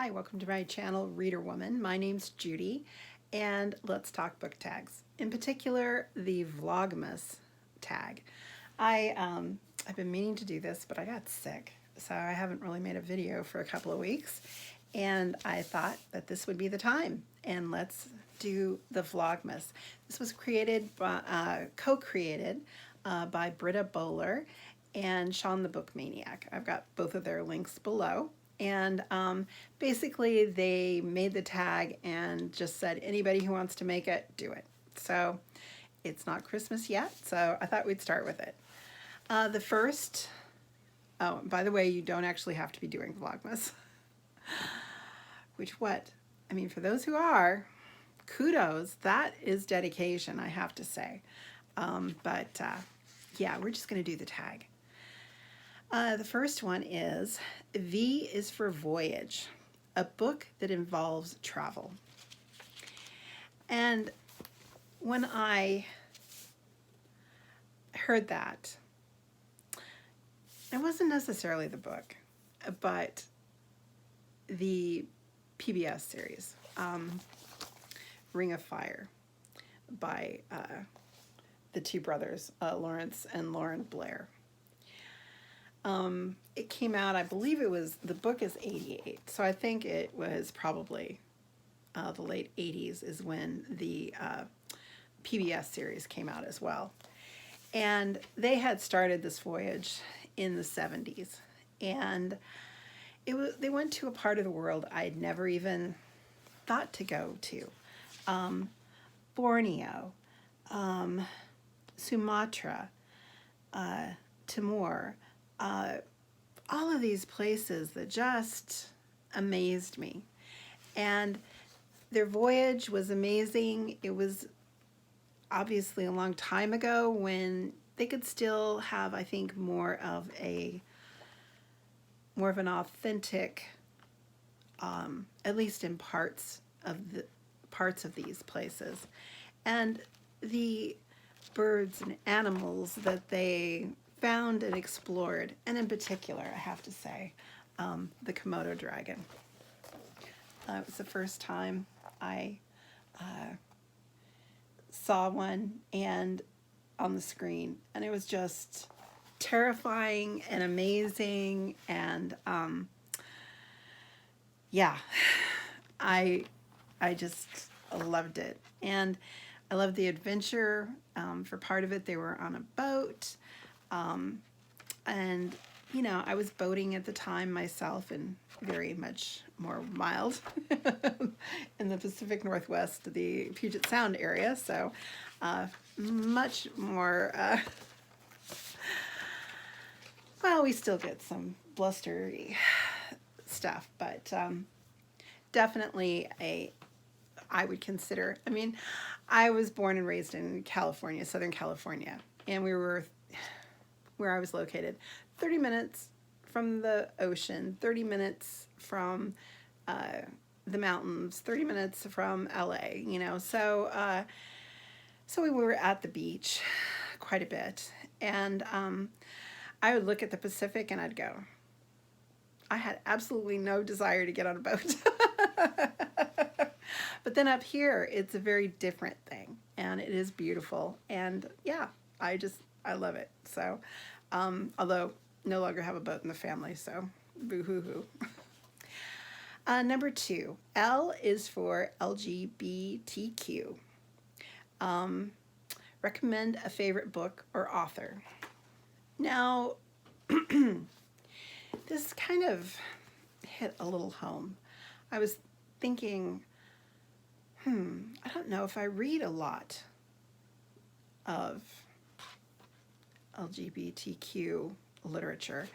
Hi, welcome to my channel, Reader Woman. My name's Judy, and let's talk book tags. In particular, the Vlogmas tag. I've been meaning to do this, but I got sick, so I haven't really made a video for a couple of weeks, and I thought that this would be the time, and let's do the Vlogmas. This was created, co-created by Britta Bowler and Sean the Book Maniac. I've got both of their links below. And basically they made the tag and just said, anybody who wants to make it, do it. So it's not Christmas yet, so I thought we'd start with it. The first, oh, by the way, you don't actually have to be doing Vlogmas. I mean, for those who are, kudos, that is dedication, I have to say. Yeah, we're just gonna do the tag. The first one is V is for Voyage, a book that involves travel. And when I heard that, it wasn't necessarily the book, but the PBS series, Ring of Fire, by the two brothers, Lawrence and Lauren Blair. It came out, I believe the book is 88, so I think it was probably the late 80s is when the PBS series came out as well. And they had started this voyage in the 70s, and they went to a part of the world I'd never even thought to go to. Borneo, Sumatra, Timor, all of these places that just amazed me. And their voyage was amazing. It was obviously a long time ago when they could still have, I think, more of an authentic, at least in parts of these places. And the birds and animals that they found and explored, and in particular, I have to say, the Komodo dragon. It was the first time I saw one and on the screen, and it was just terrifying and amazing, and yeah, I just loved it. And I loved the adventure. For part of it, they were on a boat. And, you know, I was boating at the time myself, and very much more mild in the Pacific Northwest, the Puget Sound area. So much more, well, we still get some blustery stuff, but definitely I would consider, I mean, I was born and raised in California, Southern California, and we were where I was located, 30 minutes from the ocean, 30 minutes from the mountains, 30 minutes from LA, you know, so so we were at the beach quite a bit, and I would look at the Pacific and I'd go, I had absolutely no desire to get on a boat. But then up here, it's a very different thing, and it is beautiful, and yeah, I love it. So, although no longer have a boat in the family, so boo-hoo-hoo. Number 2, L is for LGBTQ. Recommend a favorite book or author. Now, this kind of hit a little home. I was thinking, I don't know if I read a lot of LGBTQ literature.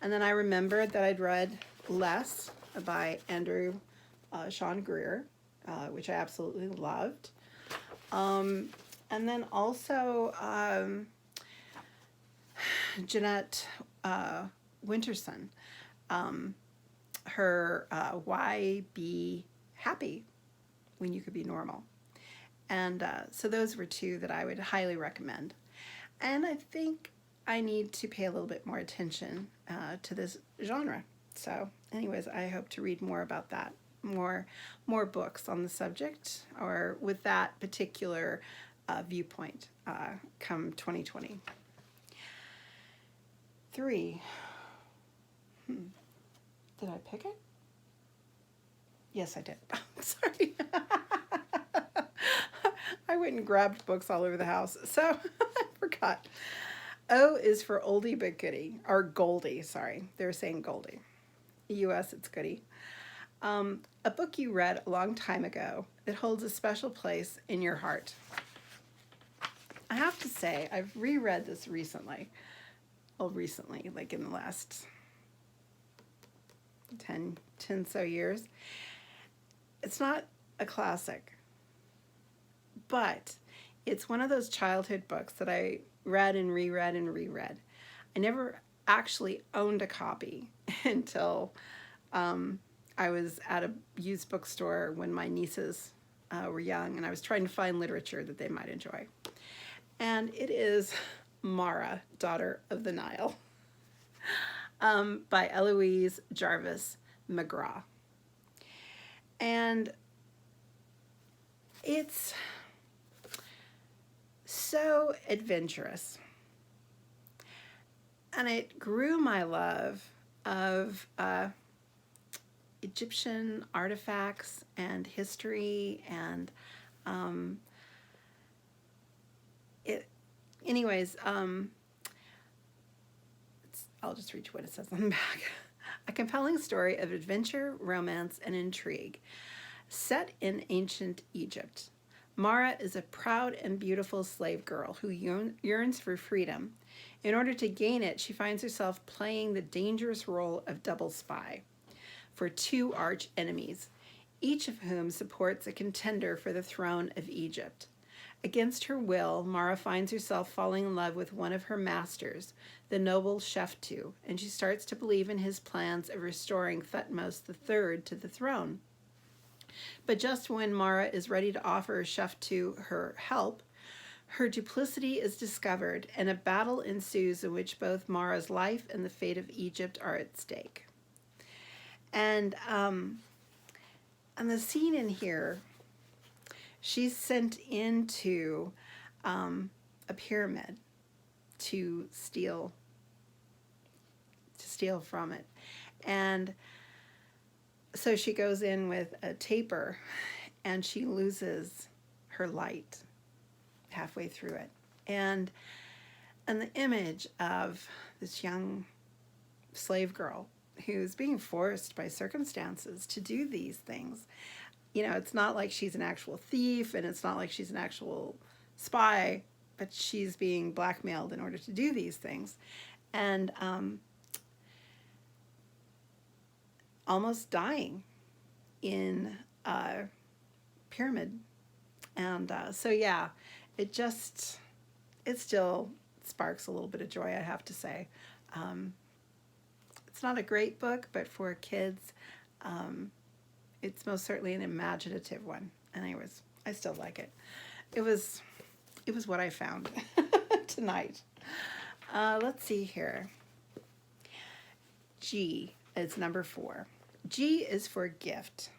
And then I remembered that I'd read Less by Andrew Sean Greer, which I absolutely loved. And then also Jeanette Winterson, her Why Be Happy When You Could Be Normal. And so those were two that I would highly recommend. And I think I need to pay a little bit more attention to this genre. So anyways, I hope to read more about that, more books on the subject or with that particular viewpoint come 2020. 3. Did I pick it? Yes, I did. Sorry. I went and grabbed books all over the house, so I forgot. O is for Oldie but Goodie, or Goldie, sorry. They're saying Goldie. US, it's Goodie. A book you read a long time ago that holds a special place in your heart. I have to say, I've reread this recently. Well, recently, like in the last 10 so years. It's not a classic, but it's one of those childhood books that I read and reread and reread. I never actually owned a copy until I was at a used bookstore when my nieces were young, and I was trying to find literature that they might enjoy. And it is Mara, Daughter of the Nile, by Eloise Jarvis McGraw. And it's so adventurous. And it grew my love of Egyptian artifacts and history and I'll just read you what it says on the back. A compelling story of adventure, romance, and intrigue. Set in ancient Egypt, Mara is a proud and beautiful slave girl who yearns for freedom. In order to gain it, she finds herself playing the dangerous role of double spy for 2 arch enemies, each of whom supports a contender for the throne of Egypt. Against her will, Mara finds herself falling in love with one of her masters, the noble Sheftu, and she starts to believe in his plans of restoring Thutmose III to the throne. But just when Mara is ready to offer Sheftu her help, her duplicity is discovered, and a battle ensues in which both Mara's life and the fate of Egypt are at stake. And the scene in here, she's sent into a pyramid to steal from it. And so she goes in with a taper and she loses her light halfway through it. And the image of this young slave girl who's being forced by circumstances to do these things. You know, it's not like she's an actual thief and it's not like she's an actual spy, but she's being blackmailed in order to do these things. And almost dying in a pyramid. And so, yeah, it still sparks a little bit of joy, I have to say. It's not a great book, but for kids, it's most certainly an imaginative one. And anyways, I still like it. It was what I found tonight. Let's see here. G is number 4. G is for gift.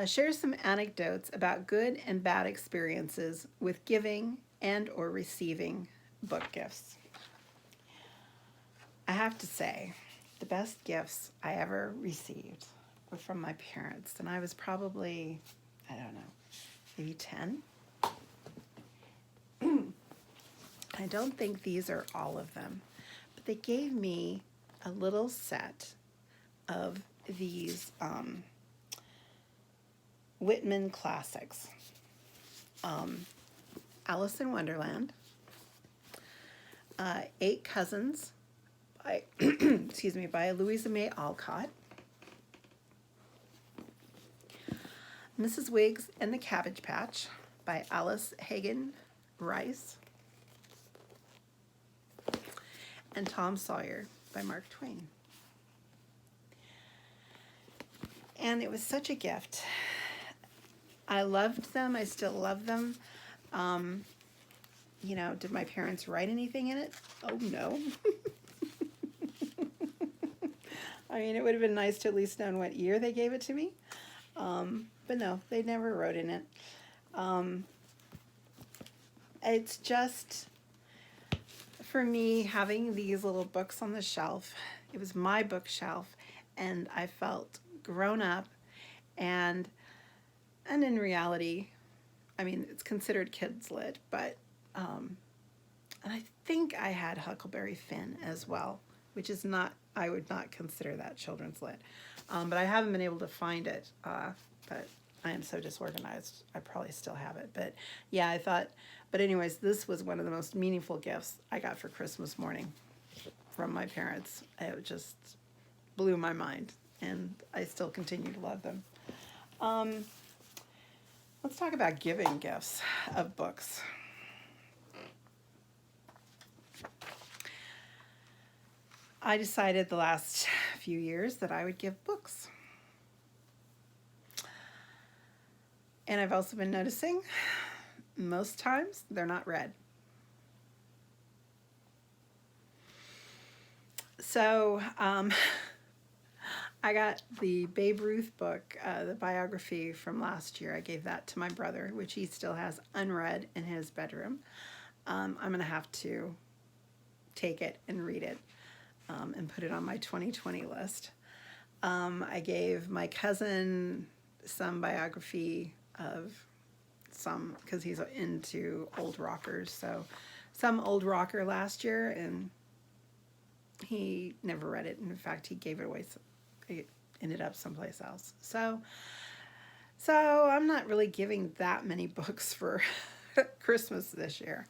Share some anecdotes about good and bad experiences with giving and or receiving book gifts. I have to say, the best gifts I ever received were from my parents, and I was probably, I don't know, maybe 10. I don't think these are all of them, but they gave me a little set of these Whitman classics. Alice in Wonderland, 8 Cousins by, by Louisa May Alcott, Mrs. Wiggs and the Cabbage Patch by Alice Hagen Rice, and Tom Sawyer by Mark Twain. And it was such a gift. I loved them. I still love them. You know, did my parents write anything in it? Oh, no. I mean, it would have been nice to at least know what year they gave it to me. But no, they never wrote in it. It's just, for me, having these little books on the shelf, it was my bookshelf, and I felt grown up, and in reality, I mean, it's considered kids lit, but and I think I had Huckleberry Finn as well, which is not, I would not consider that children's lit. But I haven't been able to find it, but I am so disorganized. I probably still have it. But yeah, I thought, but anyways, this was one of the most meaningful gifts I got for Christmas morning from my parents. It just blew my mind, and I still continue to love them. Let's talk about giving gifts of books. I decided the last few years that I would give books. And I've also been noticing most times they're not read. So I got the Babe Ruth book, the biography from last year. I gave that to my brother, which he still has unread in his bedroom. I'm going to have to take it and read it. And put it on my 2020 list. I gave my cousin some biography of some, because he's into old rockers, so some old rocker last year, and he never read it. In fact, he gave it away. It ended up someplace else. So I'm not really giving that many books for Christmas this year.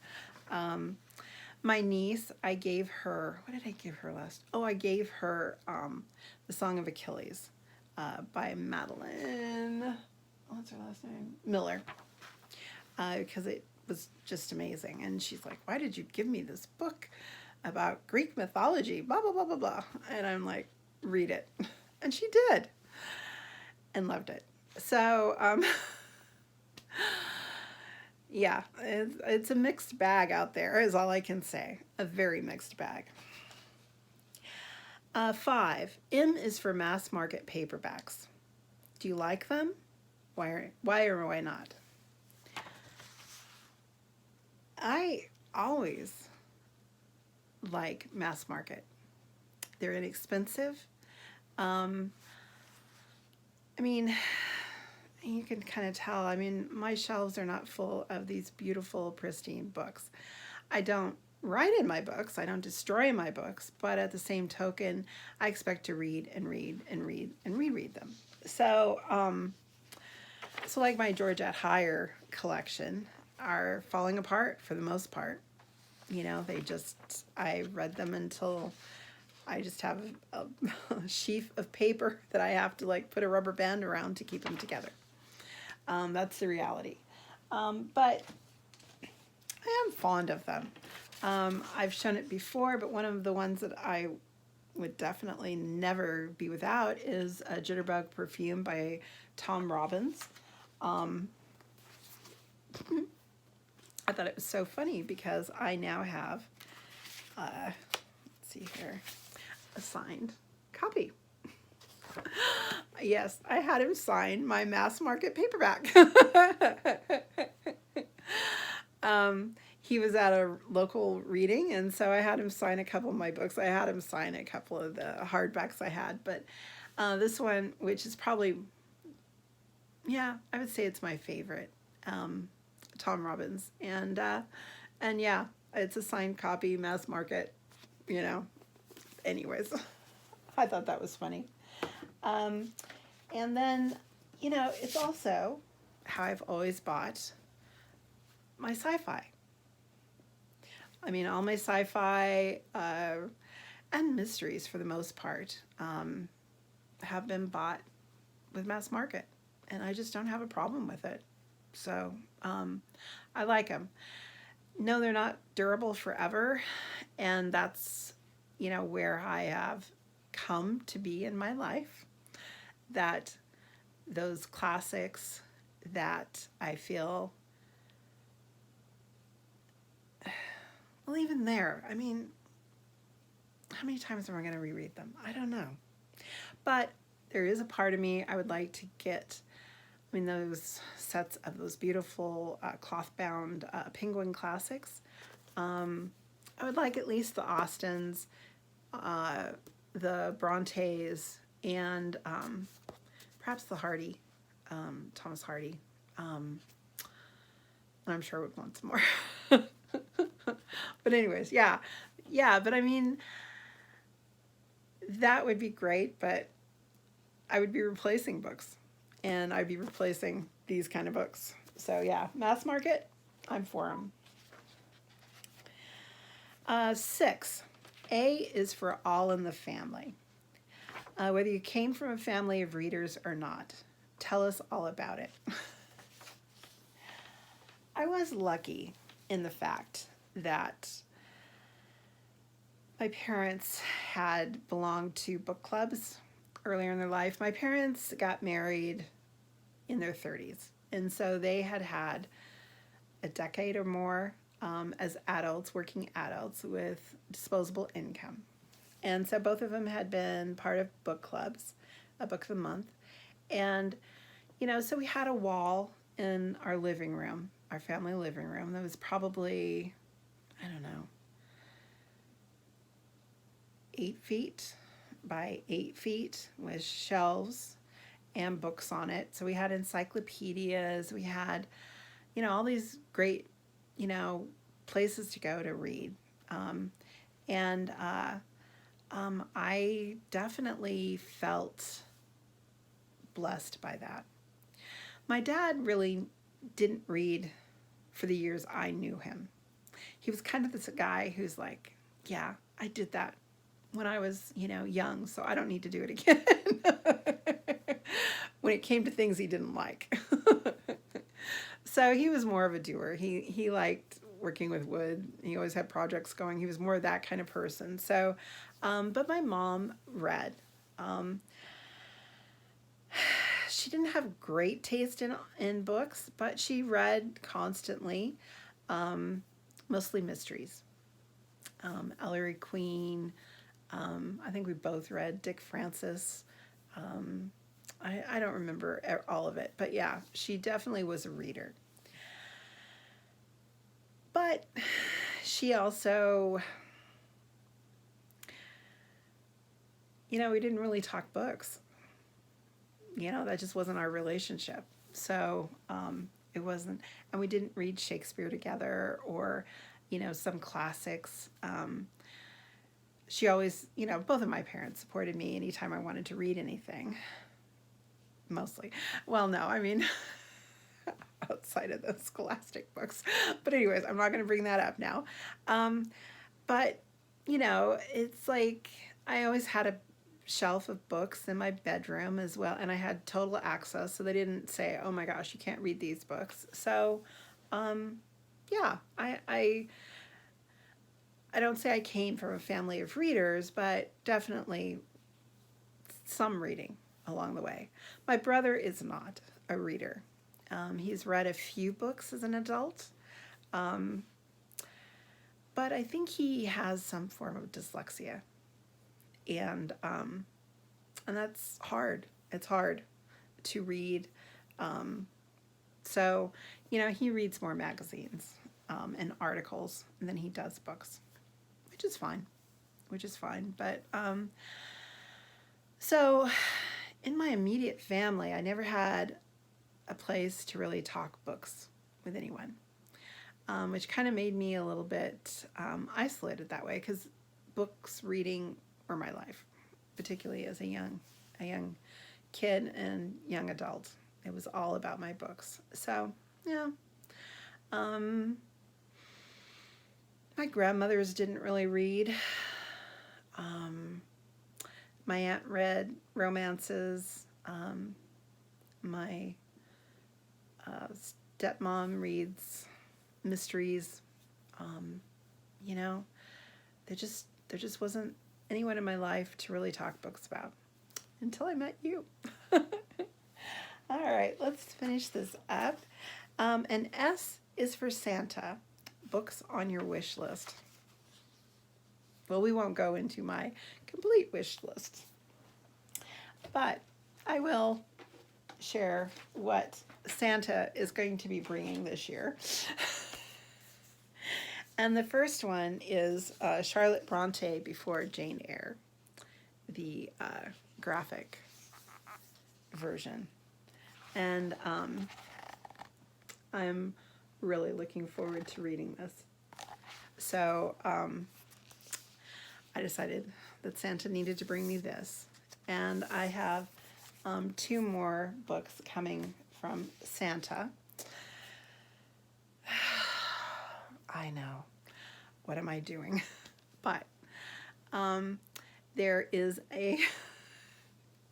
My niece, I gave her, what did I give her last? Oh, I gave her The Song of Achilles by Madeline, what's her last name? Miller, because it was just amazing. And she's like, why did you give me this book about Greek mythology, blah, blah, blah, blah, blah. And I'm like, read it. And she did, and loved it. So, yeah, it's a mixed bag out there, is all I can say. A very mixed bag. 5, M is for Mass-Market Paperbacks. Do you like them? Why or why not? I always like Mass-Market. They're inexpensive. I mean, you can kind of tell. I mean, my shelves are not full of these beautiful, pristine books. I don't write in my books. I don't destroy my books. But at the same token, I expect to read and read and read and reread them. So, like my Georgette Heyer collection are falling apart for the most part. You know, I read them until I just have a sheaf of paper that I have to like put a rubber band around to keep them together. That's the reality. But I am fond of them. I've shown it before, but one of the ones that I would definitely never be without is a Jitterbug Perfume by Tom Robbins. I thought it was so funny because I now have, let's see here, a signed copy. Yes, I had him sign my Mass-Market Paperback. He was at a local reading, and so I had him sign a couple of my books. I had him sign a couple of the hardbacks I had, but this one, which is probably, yeah, I would say it's my favorite, Tom Robbins, and yeah, it's a signed copy, Mass-Market, you know. Anyways, I thought that was funny. And then, you know, it's also how I've always bought my sci-fi. I mean, all my sci-fi and mysteries, for the most part, have been bought with Mass-Market, and I just don't have a problem with it. So I like them. No, they're not durable forever, and that's, you know, where I have come to be in my life. That those classics that I feel, well, even there, I mean, how many times am I going to reread them? I don't know. But there is a part of me I would like to get, I mean, those sets of those beautiful cloth-bound Penguin classics. I would like at least the Austens, the Brontes, and perhaps the Hardy, Thomas Hardy. I'm sure I would want some more. But anyways, yeah. Yeah, but I mean, that would be great, but I would be replacing books. And I'd be replacing these kind of books. So yeah, mass market, I'm for them. 6, A is for all in the family. Whether you came from a family of readers or not, tell us all about it. I was lucky in the fact that my parents had belonged to book clubs earlier in their life. My parents got married in their 30s, and so they had had a decade or more as adults, working adults with disposable income. And so both of them had been part of book clubs, a book of the month. And, you know, so we had a wall in our living room, our family living room, that was probably, I don't know, 8 feet by 8 feet with shelves and books on it. So we had encyclopedias, we had, you know, all these great, you know, places to go to read. I definitely felt blessed by that. My dad really didn't read for the years I knew him. He was kind of this guy who's like, yeah, I did that when I was, you know, young, so I don't need to do it again. When it came to things he didn't like. So he was more of a doer. He liked working with wood. He always had projects going. He was more that kind of person. So, but my mom read. She didn't have great taste in books, but she read constantly, mostly mysteries. Ellery Queen. I think we both read Dick Francis. I don't remember all of it, but yeah, she definitely was a reader. But she also, you know, we didn't really talk books. You know, that just wasn't our relationship. So it wasn't, and we didn't read Shakespeare together or, you know, some classics. She always, you know, both of my parents supported me anytime I wanted to read anything. Mostly. Well, no, I mean, outside of the scholastic books. But anyways, I'm not going to bring that up now. But, you know, it's like I always had a shelf of books in my bedroom as well, and I had total access, so they didn't say, oh my gosh, you can't read these books. So, yeah, I don't say I came from a family of readers, but definitely some reading along the way. My brother is not a reader. He's read a few books as an adult, but I think he has some form of dyslexia, and that's hard. It's hard to read. So, you know, he reads more magazines and articles than he does books, which is fine. But so in my immediate family, I never had a place to really talk books with anyone, which kind of made me a little bit isolated that way, because books reading were my life, particularly as a young kid and young adult. It was all about my books. So yeah, my grandmothers didn't really read. My aunt read romances. My stepmom reads mysteries. You know, there just wasn't anyone in my life to really talk books about until I met you. All right, let's finish this up. And S is for Santa, books on your wish list. Well, we won't go into my complete wish list. but I will share what Santa is going to be bringing this year. And the first one is Charlotte Bronte Before Jane Eyre, the graphic version. And I'm really looking forward to reading this. So I decided that Santa needed to bring me this. And I have 2 more books coming from Santa. I know. What am I doing? But there is a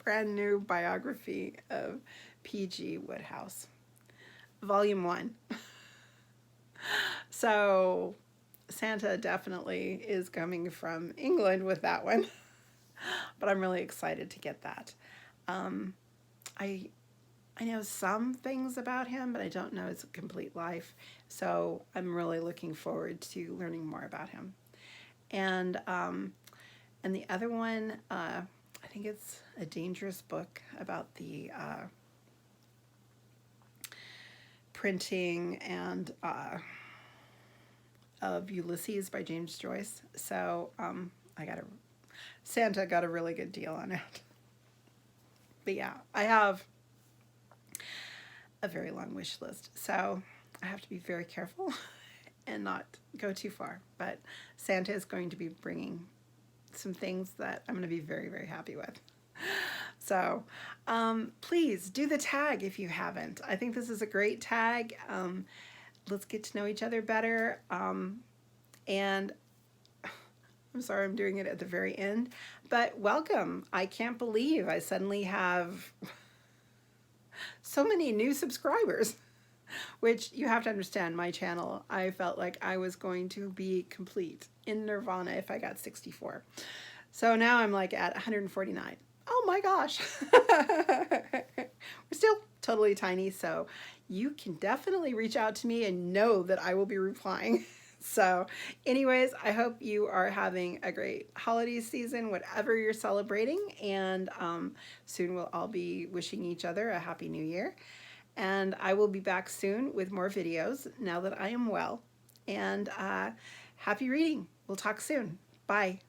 brand new biography of P.G. Wodehouse, Volume 1. So Santa definitely is coming from England with that one, but I'm really excited to get that. I know some things about him, but I don't know his complete life, so I'm really looking forward to learning more about him. And the other one, I think it's A Dangerous Book about the printing and of Ulysses by James Joyce. So Santa got a really good deal on it. But yeah, I have a very long wish list, so I have to be very careful and not go too far. But Santa is going to be bringing some things that I'm going to be very, very happy with. So please do the tag if you haven't. I think this is a great tag. Let's get to know each other better. And I'm sorry I'm doing it at the very end, but welcome. I can't believe I suddenly have so many new subscribers, which you have to understand, my channel, I felt like I was going to be complete in nirvana if I got 64. So now I'm like at 149. Oh my gosh. We're still totally tiny, so you can definitely reach out to me and know that I will be replying. So anyways, I hope you are having a great holiday season, whatever you're celebrating, and soon we'll all be wishing each other a happy new year. And I will be back soon with more videos now that I am well. And happy reading. We'll talk soon. Bye.